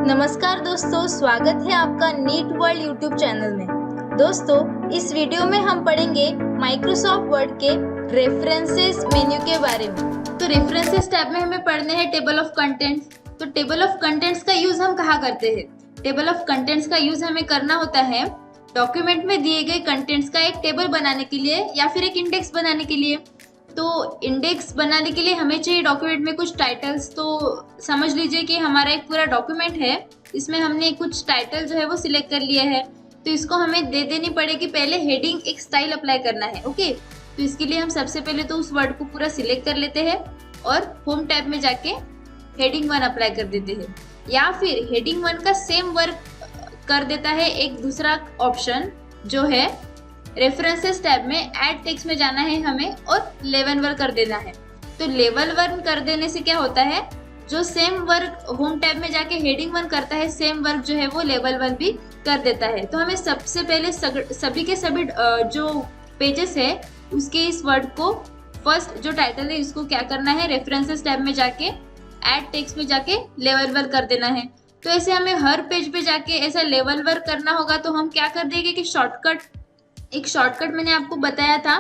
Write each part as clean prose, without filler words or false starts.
नमस्कार दोस्तों, स्वागत है आपका नीट वर्ल्ड यूट्यूब चैनल में। दोस्तों, इस वीडियो में हम पढ़ेंगे माइक्रोसॉफ्ट वर्ड के रेफरेंसेस मेन्यू के बारे में। तो रेफरेंसेस टैब में हमें पढ़ने हैं टेबल ऑफ कंटेंट्स। तो टेबल ऑफ कंटेंट्स का यूज हम कहाँ करते हैं? टेबल ऑफ कंटेंट्स का यूज हमें करना होता है डॉक्यूमेंट में दिए गए कंटेंट्स का एक टेबल बनाने के लिए या फिर एक इंडेक्स बनाने के लिए। तो इंडेक्स बनाने के लिए हमें चाहिए डॉक्यूमेंट में कुछ टाइटल्स। तो समझ लीजिए कि हमारा एक पूरा डॉक्यूमेंट है, इसमें हमने कुछ टाइटल जो है वो सिलेक्ट कर लिया है। तो इसको हमें दे देनी पड़ेगी पहले हेडिंग, एक स्टाइल अप्लाई करना है। ओके, तो इसके लिए हम सबसे पहले तो उस वर्ड को पूरा सिलेक्ट कर लेते हैं और होम टैब में जाके हेडिंग 1 अप्लाई कर देते हैं, या फिर हेडिंग 1 का सेम वर्क कर देता है एक दूसरा ऑप्शन जो है रेफरेंसेस टैब में ऐड टेक्स्ट में जाना है हमें और लेवल 1 कर देना है। तो लेवल 1 कर देने से क्या होता है, जो सेम वर्क होम टैब में जाके हेडिंग 1 करता है, सेम वर्क जो है वो लेवल 1 भी कर देता है। तो हमें सबसे पहले सभी के सभी जो पेजेस है उसके इस वर्ड को फर्स्ट जो टाइटल है इसको क्या करना है, रेफरेंसेस टैब में जाके ऐड टेक्स्ट में जाके लेवल 1 कर देना है। तो ऐसे हमें हर पेज पे जाके ऐसा लेवल 1 करना होगा। तो हम क्या कर देंगे कि एक शॉर्टकट मैंने आपको बताया था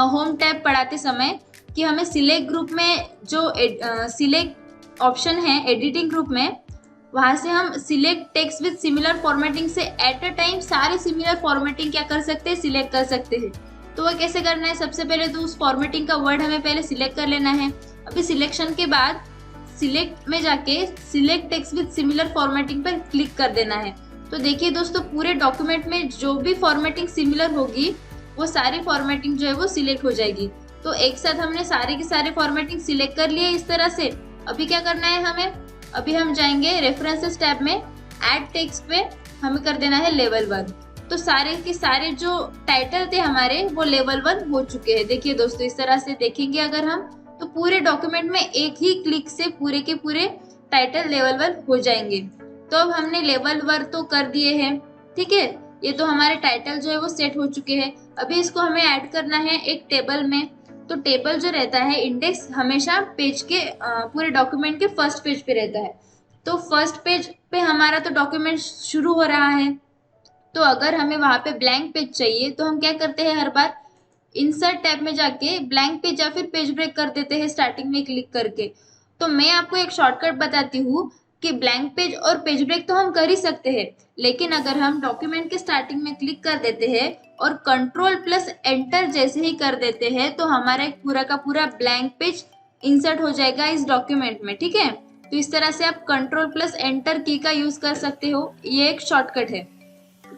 होम टैब पढ़ाते समय कि हमें सिलेक्ट ग्रुप में जो सिलेक्ट ऑप्शन है एडिटिंग ग्रुप में, वहां से हम select text with similar formatting से एट अ टाइम सारे सिमिलर फॉर्मेटिंग क्या कर सकते हैं, सिलेक्ट कर सकते हैं। तो वह कैसे करना है, सबसे पहले तो उस फॉर्मेटिंग का वर्ड हमें पहले सिलेक्ट कर लेना है। अभी सिलेक्शन के बाद सिलेक्ट में जाके select text with similar formatting पर क्लिक कर देना है। तो देखिए दोस्तों, पूरे डॉक्यूमेंट में जो भी फॉर्मेटिंग सिमिलर होगी वो सारी फॉर्मेटिंग जो है वो सिलेक्ट हो जाएगी। तो एक साथ हमने सारे के सारे फॉर्मेटिंग सिलेक्ट कर लिए इस तरह से। अभी क्या करना है हमें, अभी हम जाएंगे रेफरेंसेस टैब में ऐड टेक्स्ट पे हमें कर देना है लेवल 1। तो सारे के सारे जो टाइटल थे हमारे वो लेवल 1 हो चुके हैं। देखिए दोस्तों, इस तरह से देखेंगे अगर हम तो पूरे डॉक्यूमेंट में एक ही क्लिक से पूरे के पूरे टाइटल लेवल 1 हो जाएंगे। तो अब हमने लेवल 1 तो कर दिए हैं, ठीक है। ये तो हमारे टाइटल जो है वो सेट हो चुके हैं। अभी इसको हमें ऐड करना है एक टेबल में। तो टेबल जो रहता है, इंडेक्स हमेशा पेज के पूरे डॉक्यूमेंट के फर्स्ट पेज पे रहता है। तो फर्स्ट पेज पे हमारा तो डॉक्यूमेंट शुरू हो रहा है। तो अगर हमें वहां पे ब्लैंक पेज चाहिए तो हम क्या करते हैं, हर बार इंसर्ट टैब में जाके ब्लैंक पेज या फिर पेज ब्रेक कर देते हैं स्टार्टिंग में क्लिक करके। तो मैं आपको एक शॉर्टकट बताती हूँ कि ब्लैंक पेज और पेज ब्रेक तो हम कर ही सकते हैं, लेकिन अगर हम डॉक्यूमेंट के स्टार्टिंग में क्लिक कर देते हैं और कंट्रोल प्लस एंटर जैसे ही कर देते हैं तो हमारा एक पूरा का पूरा ब्लैंक पेज इंसर्ट हो जाएगा इस डॉक्यूमेंट में, ठीक है। तो इस तरह से आप कंट्रोल प्लस एंटर की का यूज कर सकते हो, ये एक शॉर्टकट है।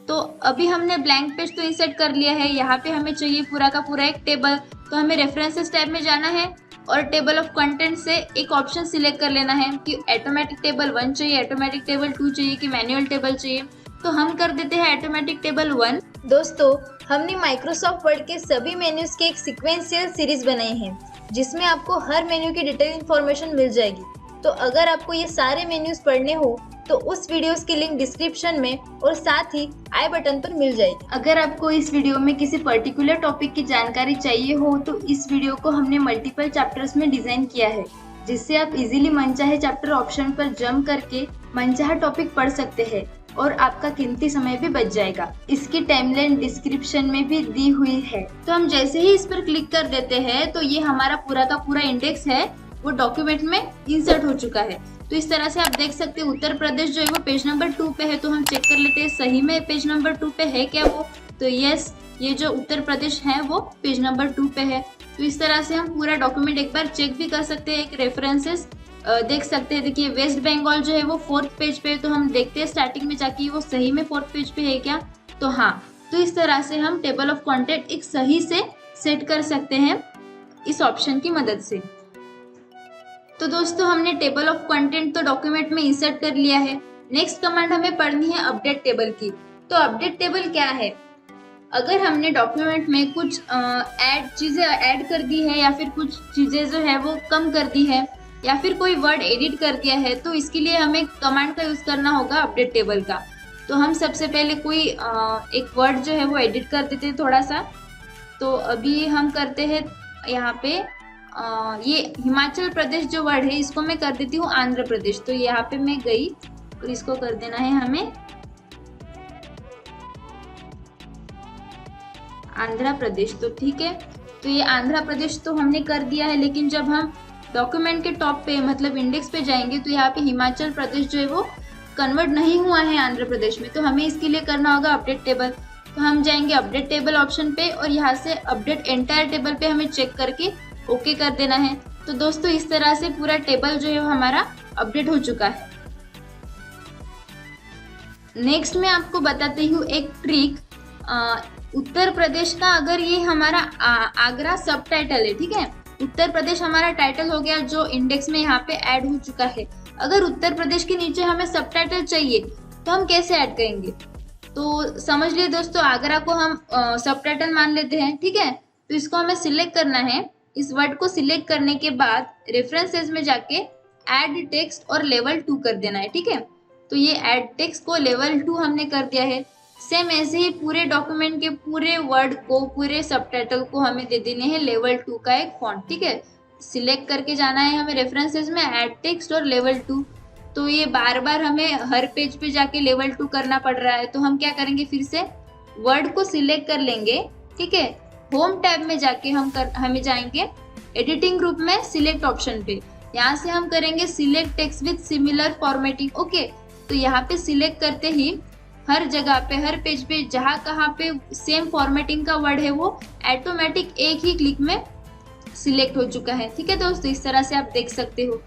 तो अभी हमने ब्लैंक पेज तो इंसर्ट कर लिया है, यहाँ पे हमें चाहिए पूरा का पूरा एक टेबल। तो हमें रेफरेंसेस टैब में जाना है और टेबल ऑफ कंटेंट से एक ऑप्शन सिलेक्ट कर लेना है कि ऑटोमेटिक टेबल 1 चाहिए, ऑटोमेटिक टेबल 2 चाहिए कि मैनुअल टेबल चाहिए। तो हम कर देते हैं ऑटोमेटिक टेबल 1। दोस्तों, हमने माइक्रोसॉफ्ट वर्ड के सभी मेन्यूज की एक सीक्वेंशियल सीरीज बनाई है जिसमें आपको हर मेन्यू की डिटेल इन्फॉर्मेशन मिल जाएगी। तो अगर आपको ये सारे मेन्यूज पढ़ने हो तो उस वीडियोस की लिंक डिस्क्रिप्शन में और साथ ही आई बटन पर मिल जाएगी। अगर आपको इस वीडियो में किसी पर्टिकुलर टॉपिक की जानकारी चाहिए हो तो इस वीडियो को हमने मल्टीपल चैप्टर्स में डिजाइन किया है, जिससे आप इजीली मनचाहे चैप्टर ऑप्शन पर जंप करके मनचाहा टॉपिक पढ़ सकते हैं और आपका कीमती समय भी बच जाएगा। इसकी टाइमलाइन डिस्क्रिप्शन में भी दी हुई है। तो हम जैसे ही इस पर क्लिक कर देते हैं तो ये हमारा पूरा का पूरा इंडेक्स है वो डॉक्यूमेंट में इंसर्ट हो चुका है। तो इस तरह से आप देख सकते हैं उत्तर प्रदेश जो है वो पेज नंबर 2 पे है। तो हम चेक कर लेते हैं सही में पेज नंबर 2 पे है क्या वो। तो यस, ये जो उत्तर प्रदेश है वो पेज नंबर 2 पे है। तो इस तरह से हम पूरा डॉक्यूमेंट एक बार चेक भी कर सकते हैं, एक रेफरेंसेस देख सकते हैं। देखिए वेस्ट बंगाल जो है वो 4th पेज पे है। तो हम देखते हैं स्टार्टिंग में जाके वो सही में 4th पेज पे है क्या। तो हाँ, तो इस तरह से हम टेबल ऑफ कंटेंट एक सही से सेट कर सकते हैं इस ऑप्शन की मदद से। तो दोस्तों, हमने टेबल ऑफ कंटेंट तो डॉक्यूमेंट में इंसर्ट कर लिया है। नेक्स्ट कमांड हमें पढ़नी है अपडेट टेबल की। तो अपडेट टेबल क्या है, अगर हमने डॉक्यूमेंट में कुछ चीजें ऐड कर दी है या फिर कुछ चीजें जो है वो कम कर दी है या फिर कोई वर्ड एडिट कर दिया है तो इसके लिए हमें कमांड का यूज करना होगा अपडेट टेबल का। तो हम सबसे पहले कोई एक वर्ड जो है वो एडिट कर देते हैं थोड़ा सा। तो अभी हम करते हैं यहाँ पे ये हिमाचल प्रदेश जो वर्ड है इसको मैं कर देती हूँ आंध्र प्रदेश। तो यहाँ पे मैं गई और इसको कर देना है हमें आंध्र प्रदेश। तो ठीक है, तो ये आंध्र प्रदेश तो हमने कर दिया है, लेकिन जब हम डॉक्यूमेंट के टॉप पे मतलब इंडेक्स पे जाएंगे तो यहाँ पे हिमाचल प्रदेश जो है वो कन्वर्ट नहीं हुआ है आंध्र प्रदेश में। तो हमें इसके लिए करना होगा अपडेट टेबल। तो हम जाएंगे अपडेट टेबल ऑप्शन पे और यहाँ से अपडेट एंटायर टेबल पे हमें चेक करके ओके कर देना है। तो दोस्तों इस तरह से पूरा टेबल जो है वो हमारा अपडेट हो चुका है। नेक्स्ट मैं आपको बताती हूँ एक ट्रिक। उत्तर प्रदेश का अगर ये हमारा आगरा सब टाइटल है, ठीक है, उत्तर प्रदेश हमारा टाइटल हो गया जो इंडेक्स में यहाँ पे ऐड हो चुका है। अगर उत्तर प्रदेश के नीचे हमें सब टाइटल चाहिए तो हम कैसे ऐड करेंगे? तो समझ लिए दोस्तों, आगरा को हम सब टाइटल मान लेते हैं, ठीक है। तो इसको हमें सिलेक्ट करना है। इस वर्ड को सिलेक्ट करने के बाद रेफरेंसेस में जाके ऐड टेक्स्ट और लेवल 2 कर देना है, ठीक है। तो ये ऐड टेक्स्ट को लेवल 2 हमने कर दिया है। सेम ऐसे ही पूरे डॉक्यूमेंट के पूरे वर्ड को, पूरे सबटाइटल को हमें दे देने हैं लेवल 2 का एक फॉन्ट, ठीक है। सिलेक्ट करके जाना है हमें रेफरेंसेस में ऐड टेक्स्ट और लेवल 2। तो ये बार बार हमें हर पेज पे जाके लेवल 2 करना पड़ रहा है। तो हम क्या करेंगे, फिर से वर्ड को सिलेक्ट कर लेंगे, ठीक है। होम टैब में जाके हमें जाएंगे एडिटिंग ग्रुप में सिलेक्ट ऑप्शन पे। यहाँ से हम करेंगे select text with similar formatting, okay. तो यहाँ पे सिलेक्ट करते ही हर जगह पे, हर पेज पे जहाँ कहाँ पे सेम फॉर्मेटिंग का वर्ड है वो ऑटोमेटिक एक ही क्लिक में सिलेक्ट हो चुका है, ठीक है दोस्तों। इस तरह से आप देख सकते हो।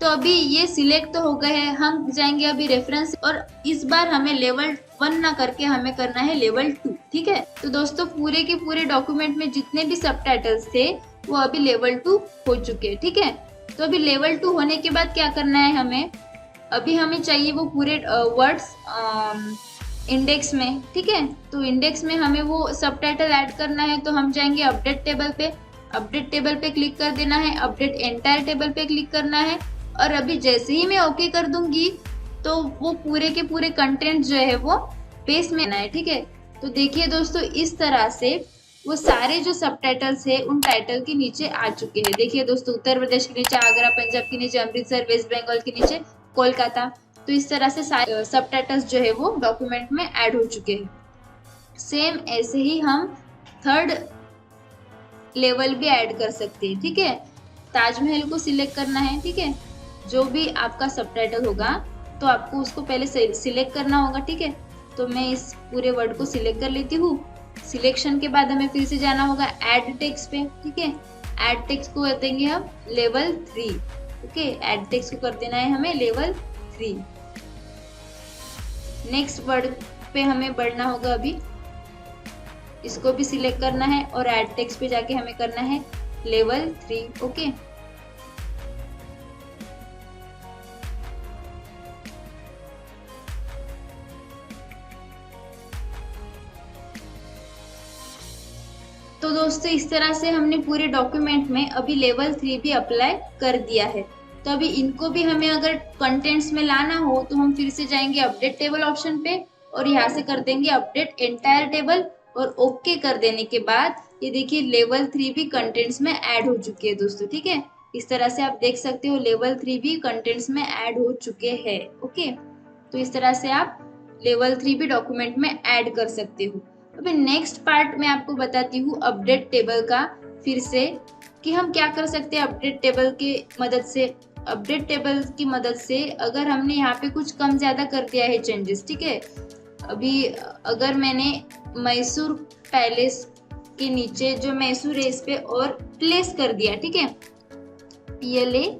तो अभी ये सिलेक्ट तो हो गए हैं, हम जाएंगे अभी रेफरेंस और इस बार हमें लेवल 1 ना करके हमें करना है लेवल 2, ठीक है। तो दोस्तों पूरे के पूरे डॉक्यूमेंट में जितने भी सबटाइटल्स थे वो अभी लेवल 2 हो चुके हैं, ठीक है। तो अभी लेवल 2 होने के बाद क्या करना है हमें, अभी हमें चाहिए वो पूरे वर्ड्स इंडेक्स में, ठीक है। तो इंडेक्स में हमें वो सबटाइटल ऐड करना है। तो हम जाएंगे अपडेट टेबल पे, अपडेट टेबल पे क्लिक कर देना है, अपडेट एंटायर टेबल पे क्लिक करना है और अभी जैसे ही मैं ओके कर दूंगी तो वो पूरे के पूरे कंटेंट जो है वो पेज में आना है, ठीक है। तो देखिए दोस्तों इस तरह से वो सारे जो सबटाइटल्स है उन टाइटल के नीचे आ चुके हैं। देखिए दोस्तों उत्तर प्रदेश के नीचे आगरा, पंजाब के नीचे अमृतसर, वेस्ट बंगाल के नीचे कोलकाता। तो इस तरह से सारे सबटाइटल्स जो है वो डॉक्यूमेंट में ऐड हो चुके हैं। सेम ऐसे ही हम थर्ड लेवल भी ऐड कर सकते हैं, ठीक है। ताजमहल को सिलेक्ट करना है, ठीक है। जो भी आपका सबटाइटल होगा तो आपको उसको पहले सिलेक्ट करना होगा, ठीक है। तो मैं इस पूरे वर्ड को सिलेक्ट कर लेती हूँ। सिलेक्शन के बाद हमें फिर से जाना होगा ऐड टेक्स्ट पे, ठीक है। ऐड टेक्स्ट को कर देंगे हम लेवल 3, ओके। ऐड टेक्स्ट को कर देना है हमें लेवल 3। नेक्स्ट वर्ड पे हमें बढ़ना होगा, अभी इसको भी सिलेक्ट करना है और ऐड टेक्स्ट पे जाके हमें करना है लेवल 3, ओके। तो दोस्तों इस तरह से हमने पूरे डॉक्यूमेंट में अभी लेवल 3 भी अप्लाई कर दिया है। तो अभी इनको भी हमें अगर कंटेंट्स में लाना हो तो हम फिर से जाएंगे अपडेट टेबल ऑप्शन पे और यहाँ से कर देंगे अपडेट एंटायर टेबल और ओके कर देने के बाद ये देखिए लेवल 3 भी कंटेंट्स में ऐड हो चुके हैं दोस्तों, ठीक है। इस तरह से आप देख सकते हो लेवल 3 भी कंटेंट्स में ऐड हो चुके हैं, ओके। तो इस तरह से आप लेवल 3 भी डॉक्यूमेंट में ऐड कर सकते हो। अभी नेक्स्ट पार्ट मैं आपको बताती हूँ अपडेट टेबल का फिर से कि हम क्या कर सकते हैं अपडेट टेबल की मदद से। अपडेट टेबल की मदद से अगर हमने यहाँ पे कुछ कम ज़्यादा कर दिया है चेंजेस, ठीक है। अभी अगर मैंने मैसूर पैलेस के नीचे जो मैसूर है इस पे और प्लेस कर दिया, ठीक है, PLACE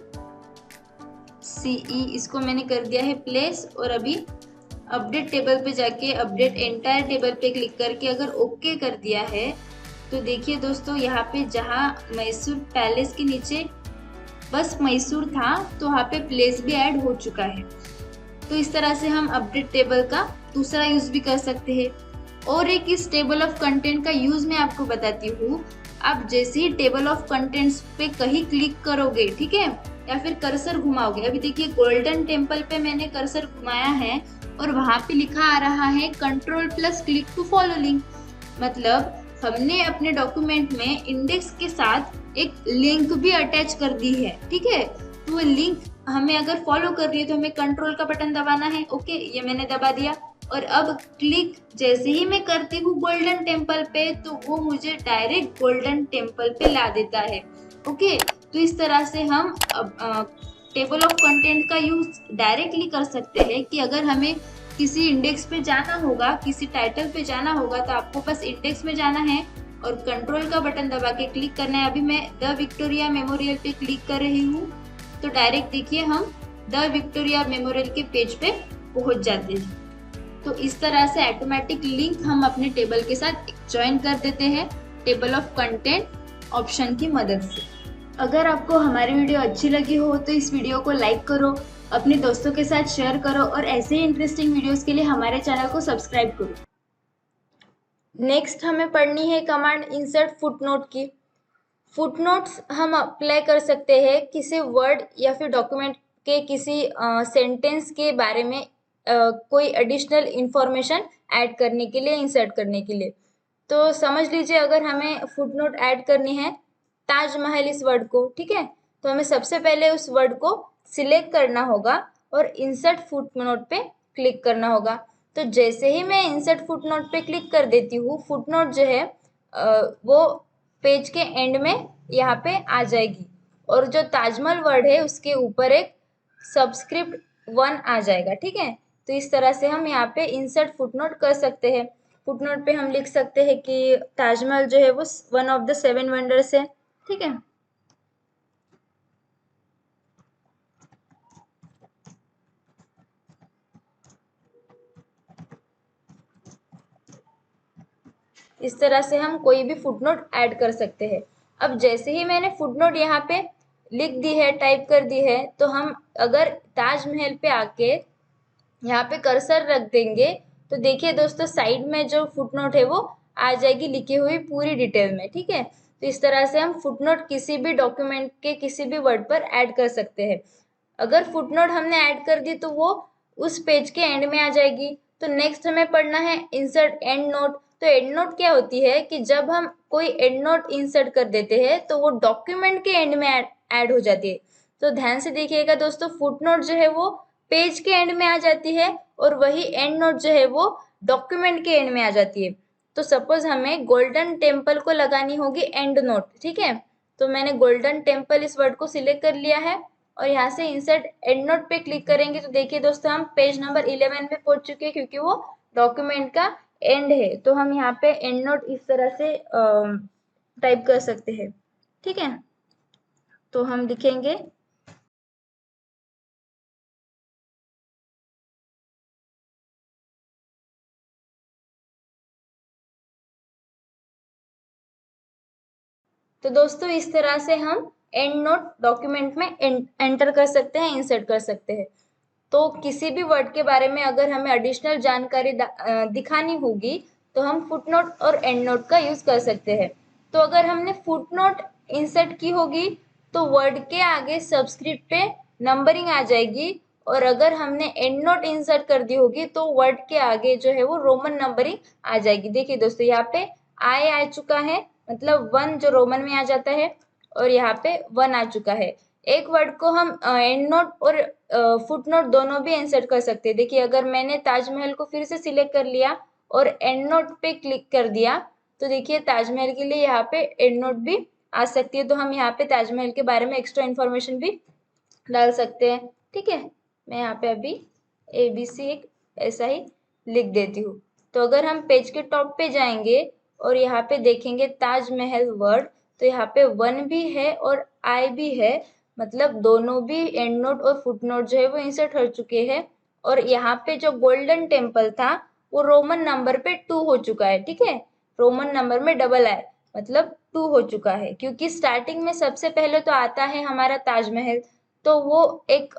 इसको मैंने कर दिया है प्लेस और अभी अपडेट टेबल पे जाके अपडेट एंटायर टेबल पे क्लिक करके अगर ओके कर दिया है तो देखिए दोस्तों यहाँ पे जहाँ मैसूर पैलेस के नीचे बस मैसूर था तो वहाँ पे प्लेस भी ऐड हो चुका है। तो इस तरह से हम अपडेट टेबल का दूसरा यूज भी कर सकते हैं। और एक इस टेबल ऑफ कंटेंट का यूज मैं आपको बताती हूँ। आप जैसे ही टेबल ऑफ कंटेंट्स पे कहीं क्लिक करोगे, ठीक है, या फिर कर्सर घुमाओगे, अभी देखिए गोल्डन टेम्पल पे मैंने कर्सर घुमाया है और वहां पे लिखा आ रहा है control+ click to follow link. मतलब हमने अपने डॉक्यूमेंट में इंडेक्स के साथ एक लिंक भी अटैच कर दी है, ठीक है। तो वो लिंक हमें अगर फॉलो कर रही है तो हमें कंट्रोल का बटन दबाना है। ओके, ये मैंने दबा दिया। और अब क्लिक जैसे ही मैं करती हूँ गोल्डन टेम्पल पे, तो वो मुझे डायरेक्ट गोल्डन टेम्पल पे ला देता है। ओके, तो इस तरह से हम टेबल ऑफ कंटेंट का यूज डायरेक्टली कर सकते हैं कि अगर हमें किसी इंडेक्स पे जाना होगा, किसी टाइटल पे जाना होगा, तो आपको बस इंडेक्स में जाना है और कंट्रोल का बटन दबा के क्लिक करना है। अभी मैं द विक्टोरिया मेमोरियल पे क्लिक कर रही हूँ, तो डायरेक्ट देखिए हम द विक्टोरिया मेमोरियल के पेज पे पहुंच जाते हैं। तो इस तरह से ऑटोमेटिक लिंक हम अपने टेबल के साथ ज्वाइन कर देते हैं टेबल ऑफ कंटेंट ऑप्शन की मदद से। अगर आपको हमारी वीडियो अच्छी लगी हो तो इस वीडियो को लाइक करो, अपने दोस्तों के साथ शेयर करो और ऐसे ही इंटरेस्टिंग वीडियोस के लिए हमारे चैनल को सब्सक्राइब करो। नेक्स्ट हमें पढ़नी है कमांड इंसर्ट फुटनोट की। फुटनोट्स हम अप्लाई कर सकते हैं किसी वर्ड या फिर डॉक्यूमेंट के किसी सेंटेंस के बारे में कोई एडिशनल इंफॉर्मेशन ऐड करने के लिए, इंसर्ट करने के लिए। तो समझ लीजिए अगर हमें फुटनोट ऐड करनी है ताजमहल इस वर्ड को, ठीक है, तो हमें सबसे पहले उस वर्ड को सिलेक्ट करना होगा और इंसर्ट फुटनोट पे क्लिक करना होगा। तो जैसे ही मैं इंसर्ट फुटनोट पे क्लिक कर देती हूँ, फुटनोट जो है वो पेज के एंड में यहाँ पे आ जाएगी और जो ताजमहल वर्ड है उसके ऊपर एक सबस्क्रिप्ट 1 आ जाएगा, ठीक है। तो इस तरह से हम यहाँ पे इंसर्ट फुटनोट कर सकते हैं। फुटनोट पे हम लिख सकते हैं कि ताजमहल जो है वो वन ऑफ द 7 वंडर्स है, ठीक है। इस तरह से हम कोई भी फुटनोट ऐड कर सकते हैं। अब जैसे ही मैंने फुटनोट यहाँ पे लिख दी है, टाइप कर दी है, तो हम अगर ताजमहल पे आके यहाँ पे कर्सर रख देंगे तो देखिए दोस्तों साइड में जो फुटनोट है वो आ जाएगी लिखी हुई पूरी डिटेल में, ठीक है। तो इस तरह से हम फुटनोट किसी भी डॉक्यूमेंट के किसी भी वर्ड पर ऐड कर सकते हैं। अगर फुटनोट हमने ऐड कर दी तो वो उस पेज के एंड में आ जाएगी। तो नेक्स्ट हमें पढ़ना है इंसर्ट एंड नोट। तो एंड नोट क्या होती है कि जब हम कोई एंड नोट इंसर्ट कर देते हैं तो वो डॉक्यूमेंट के एंड में ऐड हो जाती है। तो ध्यान से देखिएगा दोस्तों, फुटनोट जो है वो पेज के एंड में आ जाती है और वही एंड नोट जो है वो डॉक्यूमेंट के एंड में आ जाती है। तो सपोज हमें गोल्डन टेम्पल को लगानी होगी एंड नोट, ठीक है। तो मैंने गोल्डन टेम्पल इस वर्ड को सिलेक्ट कर लिया है और यहाँ से इंसर्ट एंड नोट पे क्लिक करेंगे तो देखिए दोस्तों हम पेज नंबर 11 पे पहुंच चुके हैं क्योंकि वो डॉक्यूमेंट का एंड है। तो हम यहाँ पे एंड नोट इस तरह से टाइप कर सकते हैं, ठीक है। तो हम लिखेंगे तो दोस्तों इस तरह से हम एंड नोट डॉक्यूमेंट में एंटर कर सकते हैं, इंसर्ट कर सकते हैं। तो किसी भी वर्ड के बारे में अगर हमें एडिशनल जानकारी दिखानी होगी तो हम फुटनोट और एंड नोट का यूज कर सकते हैं। तो अगर हमने फुटनोट इंसर्ट की होगी तो वर्ड के आगे सबस्क्रिप्ट पे नंबरिंग आ जाएगी और अगर हमने एंड नोट इंसर्ट कर दी होगी तो वर्ड के आगे जो है वो रोमन नंबरिंग आ जाएगी। देखिए दोस्तों यहाँ पे आई आ चुका है, मतलब 1 जो रोमन में आ जाता है और यहाँ पे 1 आ चुका है। एक वर्ड को हम एंड नोट और फुट नोट दोनों भी इंसर्ट कर सकते हैं। देखिए अगर मैंने ताजमहल को फिर से सिलेक्ट कर लिया और एंड नोट पे क्लिक कर दिया तो देखिए ताजमहल के लिए यहाँ पे एंड नोट भी आ सकती है। तो हम यहाँ पे ताजमहल के बारे में एक्स्ट्रा इन्फॉर्मेशन भी डाल सकते हैं, ठीक है। मैं यहाँ पे अभी ABC एक ऐसा ही लिख देती हूँ। तो अगर हम पेज के टॉप पे जाएंगे और यहाँ पे देखेंगे ताजमहल वर्ड तो यहाँ पे 1 भी है और आई भी है, मतलब दोनों भी एंड नोट और फुट नोट जो है वो इंसर्ट हो चुके हैं। और यहाँ पे जो गोल्डन टेम्पल था वो रोमन नंबर पे 2 हो चुका है, ठीक है। रोमन नंबर में डबल आई मतलब 2 हो चुका है क्योंकि स्टार्टिंग में सबसे पहले तो आता है हमारा ताजमहल। तो वो एक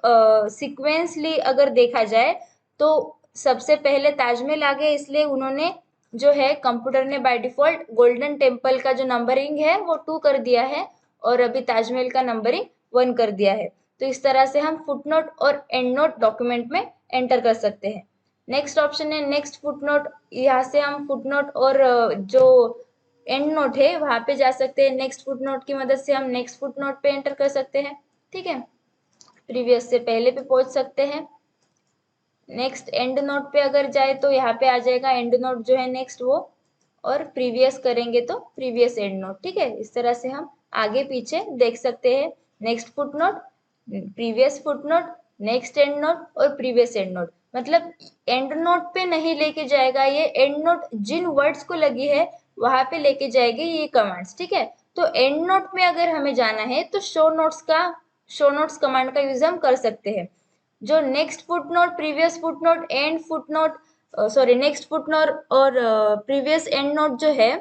सिक्वेंसली अगर देखा जाए तो सबसे पहले ताजमहल आ गया, इसलिए उन्होंने जो है कंप्यूटर ने बाय डिफॉल्ट गोल्डन टेम्पल का जो नंबरिंग है वो 2 कर दिया है और अभी ताजमहल का नंबरिंग 1 कर दिया है। तो इस तरह से हम फुटनोट और एंड नोट डॉक्यूमेंट में एंटर कर सकते हैं। नेक्स्ट ऑप्शन है नेक्स्ट फुटनोट। यहाँ से हम फुटनोट और जो एंड नोट है वहां पे जा सकते हैं। नेक्स्ट फुटनोट की मदद से हम नेक्स्ट फुटनोट पे एंटर कर सकते हैं, ठीक है। प्रीवियस से पहले पे पहुंच सकते हैं। नेक्स्ट एंड नोट पे अगर जाए तो यहाँ पे आ जाएगा एंड नोट जो है नेक्स्ट वो, और प्रीवियस करेंगे तो प्रीवियस एंड नोट। ठीक है, इस तरह से हम आगे पीछे देख सकते हैं। Next foot note, previous foot note, next and note और प्रीवियस एंड नोट। मतलब एंड नोट पे नहीं लेके जाएगा ये, एंड नोट जिन वर्ड्स को लगी है वहां पे लेके जाएगी ये कमांड्स। ठीक है, तो एंड नोट में अगर हमें जाना है तो शो नोट्स कमांड का यूज हम कर सकते हैं। जो next footnote, previous footnote, and footnote, sorry next footnote और प्रीवियस एंड नोट जो है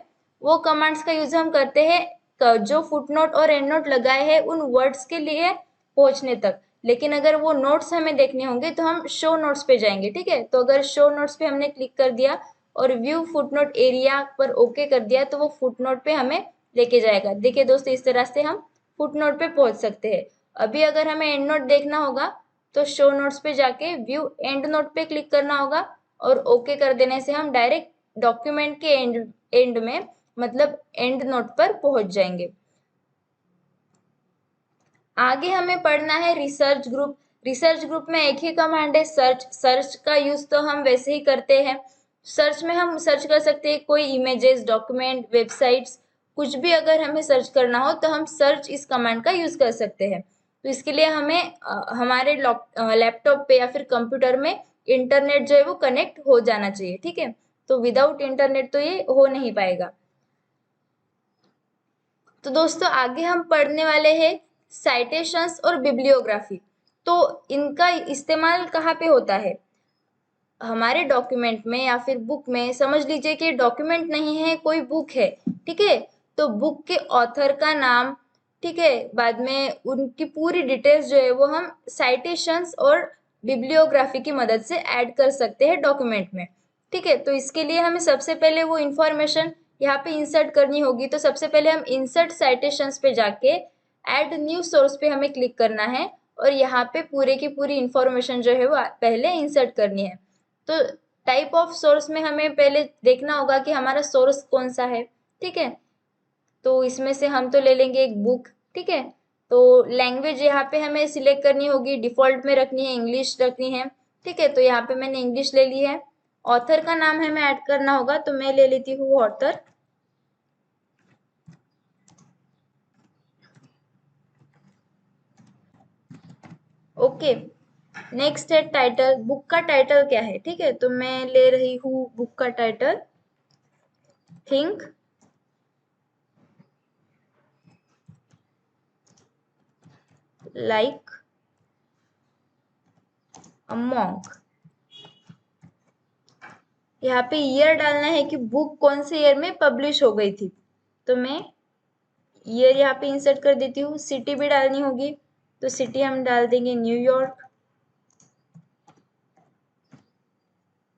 वो कमांड्स का यूज हम करते हैं जो फुटनोट और एंड नोट लगाए हैं उन वर्ड्स के लिए पहुंचने तक। लेकिन अगर वो नोट्स हमें देखने होंगे तो हम शो नोट्स पे जाएंगे। ठीक है, तो अगर शो नोट्स पे हमने क्लिक कर दिया और व्यू फुटनोट एरिया पर ओके कर दिया तो वो फुटनोट पे हमें लेके जाएगा। देखिए दोस्तों, इस तरह से हम फुटनोट पे पहुंच सकते हैं। अभी अगर हमें एंड नोट देखना होगा तो शो नोट्स पे जाके व्यू एंड नोट पे क्लिक करना होगा और ओके कर देने से हम डायरेक्ट डॉक्यूमेंट के एंड में मतलब एंड नोट पर पहुंच जाएंगे। आगे हमें पढ़ना है रिसर्च ग्रुप। रिसर्च ग्रुप में एक ही कमांड है सर्च। सर्च का यूज तो हम वैसे ही करते हैं। सर्च में हम सर्च कर सकते हैं कोई इमेजेस, डॉक्यूमेंट, वेबसाइट्स, कुछ भी अगर हमें सर्च करना हो तो हम सर्च इस कमांड का यूज कर सकते हैं। तो इसके लिए हमें हमारे लैपटॉप पे या फिर कंप्यूटर में इंटरनेट जो है वो कनेक्ट हो जाना चाहिए। ठीक है, तो विदाउट इंटरनेट तो ये हो नहीं पाएगा। तो दोस्तों आगे हम पढ़ने वाले हैं साइटेशंस और बिब्लियोग्राफी। तो इनका इस्तेमाल कहाँ पे होता है? हमारे डॉक्यूमेंट में या फिर बुक में। समझ लीजिए कि डॉक्यूमेंट नहीं है, कोई बुक है। ठीक है, तो बुक के ऑथर का नाम, ठीक है, बाद में उनकी पूरी डिटेल्स जो है वो हम साइटेशंस और बिब्लियोग्राफी की मदद से ऐड कर सकते हैं डॉक्यूमेंट में। ठीक है, तो इसके लिए हमें सबसे पहले वो इंफॉर्मेशन यहाँ पे इंसर्ट करनी होगी। तो सबसे पहले हम इंसर्ट साइटेशंस पे जाके ऐड न्यू सोर्स पे हमें क्लिक करना है और यहाँ पे पूरे की पूरी इंफॉर्मेशन जो है वो पहले इंसर्ट करनी है। तो टाइप ऑफ सोर्स में हमें पहले देखना होगा कि हमारा सोर्स कौन सा है। ठीक है, तो इसमें से हम तो ले लेंगे एक बुक। ठीक है, तो लैंग्वेज यहाँ पे हमें सिलेक्ट करनी होगी, डिफॉल्ट में रखनी है, इंग्लिश रखनी है। ठीक है, तो यहाँ पे मैंने इंग्लिश ले ली है। ऑथर का नाम हमें ऐड करना होगा, तो मैं ले लेती हूँ ऑथर। ओके, नेक्स्ट है टाइटल। बुक का टाइटल क्या है? ठीक है, तो मैं ले रही हूँ बुक का title think like a monk. यहाँ पे ईयर डालना है कि बुक कौन से ईयर में पब्लिश हो गई थी, तो मैं ईयर यहाँ पे इंसर्ट कर देती हूँ। सिटी भी डालनी होगी, तो सिटी हम डाल देंगे न्यूयॉर्क।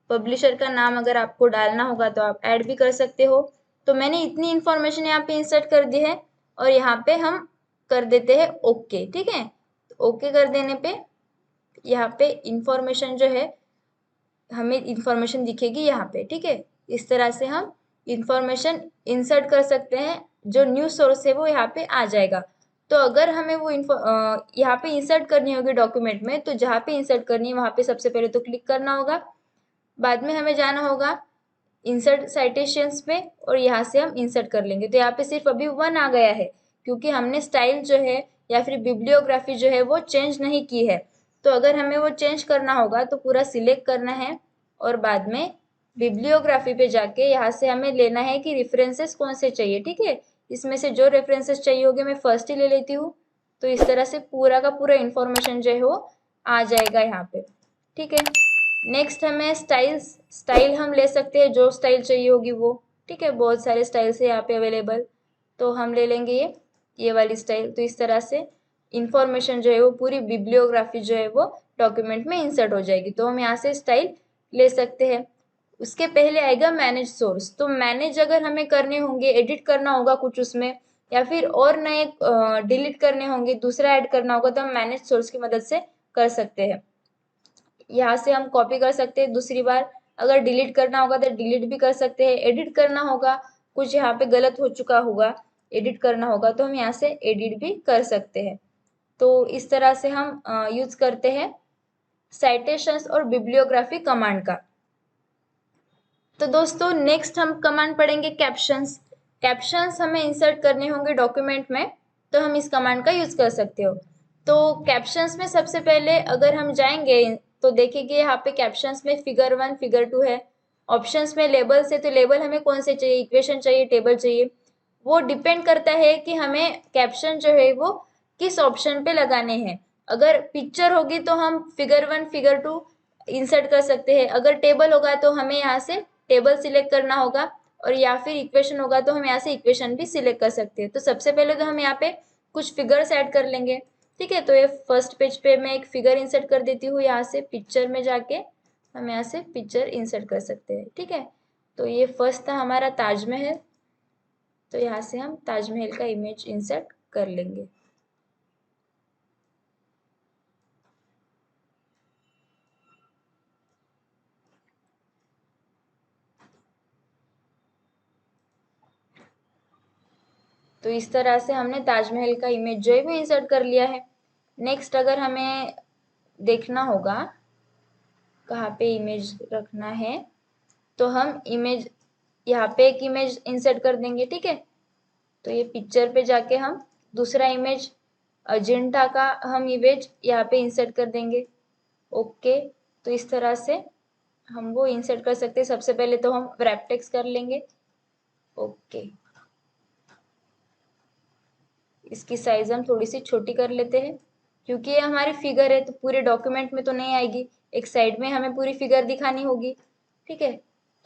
पब्लिशर का नाम अगर आपको डालना होगा तो आप ऐड भी कर सकते हो। तो मैंने इतनी इंफॉर्मेशन यहाँ पे इंसर्ट कर दी है और यहाँ पे हम कर देते हैं ओके। ठीक है, ओके कर देने पे यहाँ पे इंफॉर्मेशन जो है हमें इंफॉर्मेशन दिखेगी यहाँ पे। ठीक है, इस तरह से हम इंफॉर्मेशन इंसर्ट कर सकते हैं। जो न्यूज सोर्स है वो यहाँ पे आ जाएगा। तो अगर हमें वो यहाँ पे इंसर्ट करनी होगी डॉक्यूमेंट में, तो जहाँ पे इंसर्ट करनी है वहाँ पे सबसे पहले तो क्लिक करना होगा। बाद में हमें जाना होगा इंसर्ट साइटेशंस पे और यहाँ से हम इंसर्ट कर लेंगे। तो यहाँ पे सिर्फ अभी 1 आ गया है क्योंकि हमने स्टाइल जो है या फिर बिब्लियोग्राफी जो है वो चेंज नहीं की है। तो अगर हमें वो चेंज करना होगा तो पूरा सिलेक्ट करना है और बाद में बिब्लियोग्राफी पे जाके यहाँ से हमें लेना है कि रेफरेंसेस कौन से चाहिए। ठीक है, इसमें से जो रेफरेंसेस चाहिए होंगे मैं फर्स्ट ही ले लेती हूँ। तो इस तरह से पूरा का पूरा इंफॉर्मेशन जो है वो आ जाएगा यहाँ पे। ठीक है, नेक्स्ट हमें स्टाइल हम ले सकते हैं, जो स्टाइल चाहिए होगी वो। ठीक है, बहुत सारे स्टाइल्स है यहाँ पे अवेलेबल, तो हम ले लेंगे ये वाली स्टाइल। तो इस तरह से इंफॉर्मेशन जो है वो पूरी बिब्लियोग्राफी जो है वो डॉक्यूमेंट में इंसर्ट हो जाएगी। तो हम यहाँ से स्टाइल ले सकते हैं। उसके पहले आएगा मैनेज सोर्स। तो मैनेज अगर हमें करने होंगे, एडिट करना होगा कुछ उसमें, या फिर और नए डिलीट करने होंगे, दूसरा ऐड करना होगा, तो हम मैनेज सोर्स की मदद से कर सकते हैं। यहाँ से हम कॉपी कर सकते हैं दूसरी बार। अगर डिलीट करना होगा तो डिलीट भी कर सकते हैं। एडिट करना होगा, कुछ यहाँ पे गलत हो चुका होगा, एडिट करना होगा, तो हम यहाँ से एडिट भी कर सकते हैं। तो इस तरह से हम यूज करते हैं साइटेशंस और बिब्लियोग्राफी कमांड का। तो दोस्तों नेक्स्ट हम कमांड पढ़ेंगे कैप्शंस। कैप्शंस हमें इंसर्ट करने होंगे डॉक्यूमेंट में, तो हम इस कमांड का यूज कर सकते हो। तो कैप्शंस में सबसे पहले अगर हम जाएंगे तो देखेंगे यहाँ पे कैप्शंस में फिगर 1 फिगर 2 है। ऑप्शंस में लेबल्स है, तो लेबल हमें कौन से चाहिए, इक्वेशन चाहिए, टेबल चाहिए, वो डिपेंड करता है कि हमें कैप्शन जो है वो किस ऑप्शन पे लगाने हैं। अगर पिक्चर होगी तो हम फिगर 1 फिगर 2 इंसर्ट कर सकते हैं। अगर टेबल होगा तो हमें यहाँ से टेबल सिलेक्ट करना होगा, और या फिर इक्वेशन होगा तो हम यहाँ से इक्वेशन भी सिलेक्ट कर सकते हैं। तो सबसे पहले तो हम यहाँ पे कुछ फिगर्स ऐड कर लेंगे। ठीक है, तो ये फर्स्ट पेज पे मैं एक फिगर इंसर्ट कर देती हूँ। यहाँ से पिक्चर में जाके हम यहाँ से पिक्चर इंसर्ट कर सकते हैं। ठीक है, तो ये फर्स्ट था हमारा ताजमहल, तो यहाँ से हम ताजमहल का इमेज इंसर्ट कर लेंगे। तो इस तरह से हमने ताजमहल का इमेज जो है वो इंसर्ट कर लिया है। नेक्स्ट अगर हमें देखना होगा कहाँ पे इमेज रखना है, तो हम इमेज यहाँ पे एक इमेज इंसर्ट कर देंगे। ठीक है, तो ये पिक्चर पे जाके हम दूसरा इमेज अजंता का हम इमेज यहाँ पे इंसर्ट कर देंगे। ओके, तो इस तरह से हम वो इंसर्ट कर सकते हैं। सबसे पहले तो हम रैप टेक्स्ट कर लेंगे। ओके, इसकी साइज हम थोड़ी सी छोटी कर लेते हैं, क्योंकि ये हमारी फिगर है तो पूरे डॉक्यूमेंट में तो नहीं आएगी, एक साइड में हमें पूरी फिगर दिखानी होगी। ठीक है,